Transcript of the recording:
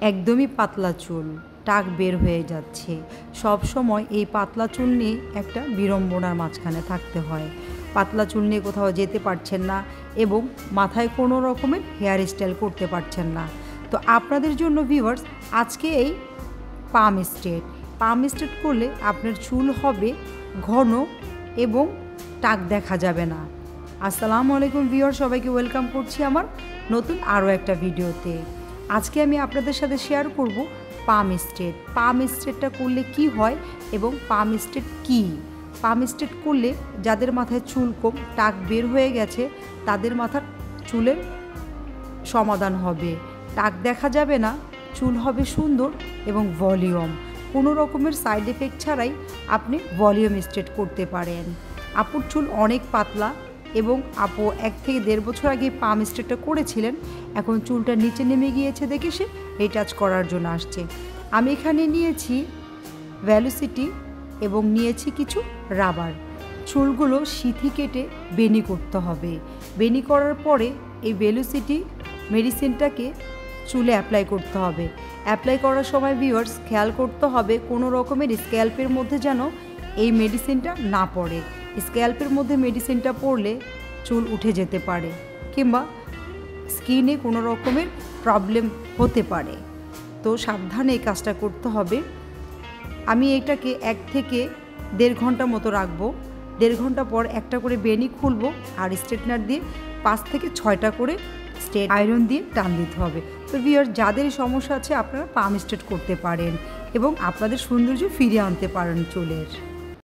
একদমই পাতলা চুল, টাক বের হয়ে যাচ্ছে, সব সময় এই পাতলা চুল নিয়ে একটা বিড়ম্বনার মাঝখানে থাকতে হয়। পাতলা চুল নিয়ে কোথাও যেতে পারছেন না এবং মাথায় কোনো রকমের হেয়ার স্টাইল করতে পারছেন না। তো আপনাদের জন্য ভিউয়ার্স আজকে এই পাম স্ট্রেট করলে আপনার চুল হবে ঘন এবং টাক দেখা যাবে না। আসসালামু আলাইকুম ভিউয়ার, সবাইকে ওয়েলকাম করছি আমার নতুন আরও একটা ভিডিওতে। আজকে আমি আপনাদের সাথে শেয়ার করব পাম স্ট্রেটটা করলে কি হয় এবং পাম স্ট্রেট কী। পাম স্ট্রেট করলে যাদের মাথায় চুল কম, টাক বের হয়ে গেছে, তাদের মাথার চুলের সমাধান হবে, টাক দেখা যাবে না, চুল হবে সুন্দর এবং ভলিউম। কোনো রকমের সাইড এফেক্ট ছাড়াই আপনি ভলিউম স্ট্রেট করতে পারেন। আপুর চুল অনেক পাতলা এবং আপু 1 থেকে 1.5 বছর আগে পাম স্ট্রেটটা করেছিলেন। এখন চুলটা নিচে নেমে গিয়েছে দেখে সে রিটাচ করার জন্য আসছে। আমি এখানে নিয়েছি ভ্যালোসিটি এবং নিয়েছি কিছু রাবার। চুলগুলো সিথি কেটে বেনি করতে হবে। বেনি করার পরে এই ভ্যালোসিটি মেডিসিনটাকে চুলে অ্যাপ্লাই করতে হবে। অ্যাপ্লাই করার সময় ভিউয়ার্স খেয়াল করতে হবে কোনো রকমের স্ক্যাল্পের মধ্যে যেন এই মেডিসিনটা না পড়ে। স্ক্যাল্পের মধ্যে মেডিসিনটা পড়লে চুল উঠে যেতে পারে কিংবা স্কিনে কোনো রকমের প্রবলেম হতে পারে। তো সাবধানে এই কাজটা করতে হবে। আমি এটাকে 1 থেকে 1.5 ঘন্টা মতো রাখবো। 1.5 ঘন্টা পর একটা করে বেনি খুলবো আর স্ট্রেটনার দিয়ে 5 থেকে 6টা করে স্ট্রেট আয়রন দিয়ে টান দিতে হবে। তো ভিউয়ার যাদের সমস্যা আছে আপনারা পাম স্ট্রেট করতে পারেন এবং আপনাদের সৌন্দর্য ফিরিয়ে আনতে পারেন চুলের।